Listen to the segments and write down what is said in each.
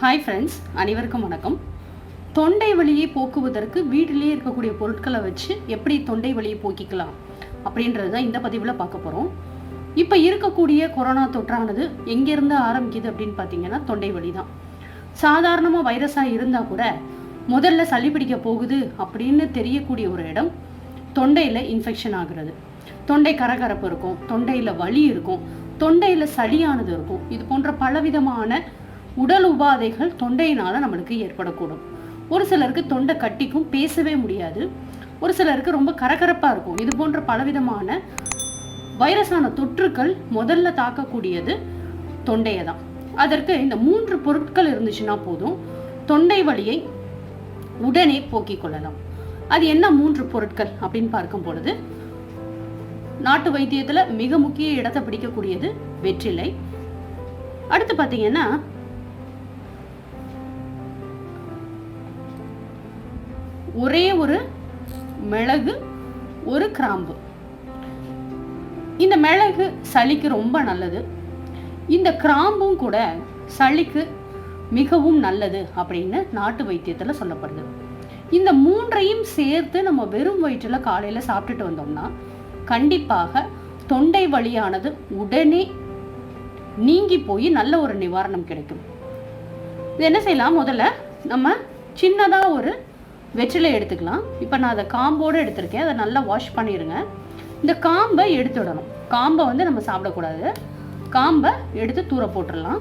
Hi friends, அனைவருக்கும் வணக்கம். தொண்டை வலியை போக்குவதற்கு வீட்டிலேயே இருக்கக்கூடிய பொருட்களை வச்சு எப்படி தொண்டை வலியை போக்கிக்கலாம் அப்படின்றது தான் இந்த பதிவில் பார்க்க போகிறோம். இப்போ இருக்கக்கூடிய கொரோனா தொற்றானது எங்கேருந்து ஆரம்பிக்குது அப்படின்னு பார்த்தீங்கன்னா தொண்டை வலி தான். சாதாரணமாக வைரஸாக இருந்தால் கூட முதல்ல சளி பிடிக்க போகுது அப்படின்னு தெரியக்கூடிய ஒரு இடம் தொண்டையில் இன்ஃபெக்ஷன் ஆகுறது. தொண்டை கரகரப்பு இருக்கும், தொண்டையில் வலி இருக்கும், தொண்டையில் சளியானது இருக்கும். இது போன்ற பலவிதமான உடல் உபாதைகள் தொண்டையினால் நம்மளுக்கு ஏற்படக்கூடும். ஒரு சிலருக்கு தொண்டை கட்டிக்கும், பேசவே முடியாது. ஒரு சிலருக்கு ரொம்ப கரகரப்பாக இருக்கும். இது போன்ற பலவிதமான வைரஸான தொற்றுக்கள் முதல்ல தாக்கக்கூடியது தொண்டையை தான். அதற்கு இந்த 3 பொருட்கள் இருந்துச்சுன்னா போதும், தொண்டை வலியை உடனே போக்கிக் கொள்ளலாம். அது என்ன 3 பொருட்கள் அப்படின்னு பார்க்கும் பொழுது, நாட்டு வைத்தியத்தில் மிக முக்கிய இடத்தை பிடிக்கக்கூடியது வெற்றிலை. அடுத்து பார்த்தீங்கன்னா ஒரே ஒரு மிளகு, ஒரு கிராம்பு. இந்த மிளகு சளிக்கு ரொம்ப நல்லது. இந்த கிராம்பும் கூட சளிக்கு மிகவும் நல்லது அப்படின்னு நாட்டு வைத்தியத்தில் சொல்லப்படுது. இந்த 3ஐயும் சேர்த்து நம்ம வெறும் வயிற்றில் காலையில் சாப்பிட்டுட்டு வந்தோம்னா கண்டிப்பாக தொண்டை வலியானது உடனே நீங்கி போய் நல்ல ஒரு நிவாரணம் கிடைக்கும். இது என்ன செய்யலாம், முதல்ல நம்ம சின்னதாக ஒரு வெற்றிலை எடுத்துக்கலாம். இப்போ நான் அதை காம்போடு எடுத்திருக்கேன். அதை நல்லா வாஷ் பண்ணிடுங்க. இந்த காம்பை எடுத்துடணும். காம்பை நம்ம சாப்பிடக்கூடாது. காம்பை எடுத்து தூர போட்டுடலாம்.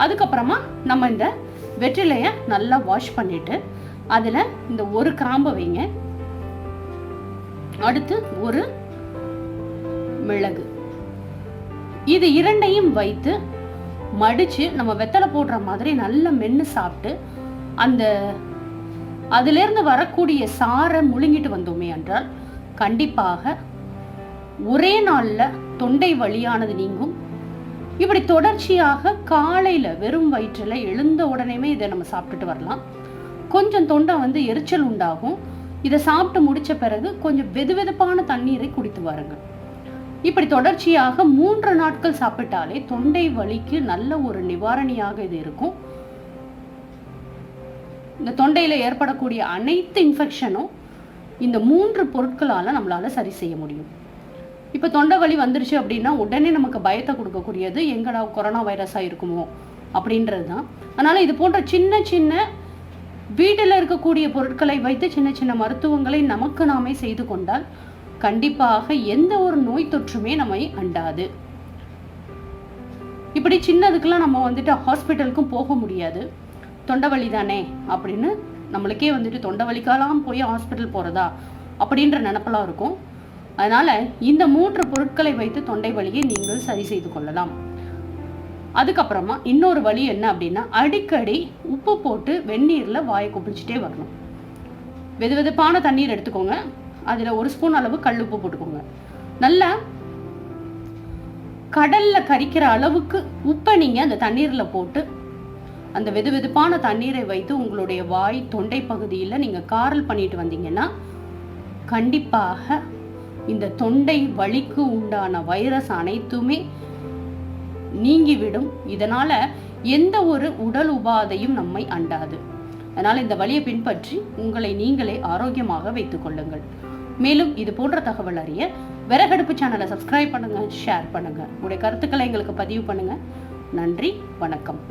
அதுக்கப்புறமா நம்ம இந்த வெற்றிலையை நல்லா வாஷ் பண்ணிட்டு அதில் இந்த ஒரு கிராம்பை வைங்க. அடுத்து ஒரு மிளகு. இது 2ஐயும் வைத்து மடித்து நம்ம வெத்தலை போடுற மாதிரி நல்லா மென்று சாப்பிட்டு அந்த அதிலிருந்து வரக்கூடிய சாரை முழுங்கிட்டு வந்தோமே என்றால் கண்டிப்பாக ஒரே நாளில் தொண்டை வலியானது நீங்கும். இப்படி தொடர்ச்சியாக காலையில் வெறும் வயிற்றில் எழுந்த உடனேமே இதை நம்ம சாப்பிட்டுட்டு வரலாம். கொஞ்சம் தொண்டை எரிச்சல் உண்டாகும். இதை சாப்பிட்டு முடித்த பிறகு கொஞ்சம் வெதுவெதுப்பான தண்ணீரை குடித்து வாருங்க. இப்படி தொடர்ச்சியாக 3 நாட்கள் சாப்பிட்டாலே தொண்டை வலிக்கு நல்ல ஒரு நிவாரணியாக இது இருக்கும். இந்த தொண்டையில் ஏற்படக்கூடிய அனைத்து இன்ஃபெக்ஷனும் இந்த 3 பொருட்களால் நம்மளால் சரி செய்ய முடியும். இப்போ தொண்டை வலி வந்துருச்சு அப்படின்னா உடனே நமக்கு பயத்தை கொடுக்கக்கூடியது எங்கடா கொரோனா வைரஸாக இருக்குமோ அப்படின்றது தான். அதனால் இது போன்ற சின்ன சின்ன வீட்டில் இருக்கக்கூடிய பொருட்களை வைத்து சின்ன சின்ன மருத்துவங்களை நமக்கு நாமே செய்து கொண்டால் கண்டிப்பாக எந்த ஒரு நோய் தொற்றுமே நம்மை அண்டாது. இப்படி சின்னதுக்கெல்லாம் நம்ம ஹாஸ்பிட்டலுக்கும் போக முடியாது. தொண்டை வலி தானே அப்படின்னு நம்மளுக்கே தொண்டை வலிக்காலாம் போய் ஹாஸ்பிட்டல் போகிறதா அப்படின்ற நினப்பெல்லாம் இருக்கும். அதனால் இந்த 3 பொருட்களை வைத்து தொண்டை வலியை நீங்கள் சரி செய்து கொள்ளலாம். அதுக்கப்புறமா இன்னொரு வழி என்ன அப்படின்னா, அடிக்கடி உப்பு போட்டு வெந்நீரில் வாயை கொப்பிடிச்சிட்டே வரணும். வெது வெதுப்பான தண்ணீர் எடுத்துக்கோங்க. அதில் 1 ஸ்பூன் அளவு கல் உப்பு போட்டுக்கோங்க. நல்லா கடலில் கரிக்கிற அளவுக்கு உப்பை நீங்கள் அந்த தண்ணீரில் போட்டு அந்த வெது வெதுப்பான தண்ணீரை வைத்து உங்களுடைய வாய் தொண்டை பகுதியில் நீங்கள் காரல் பண்ணிட்டு வந்தீங்கன்னா கண்டிப்பாக இந்த தொண்டை வலிக்கு உண்டான வைரஸ் அனைத்துமே நீங்கிவிடும். இதனால் எந்த ஒரு உடல் உபாதையும் நம்மை அண்டாது. அதனால் இந்த வலியை பின்பற்றி உங்களை நீங்களே ஆரோக்கியமாக வைத்துக் கொள்ளுங்கள். மேலும் இது போன்ற தகவல் அறிய விறகடுப்பு சேனலை சப்ஸ்கிரைப் பண்ணுங்கள், ஷேர் பண்ணுங்கள், உங்களுடைய கருத்துக்களை எங்களுக்கு பதிவு பண்ணுங்கள். நன்றி, வணக்கம்.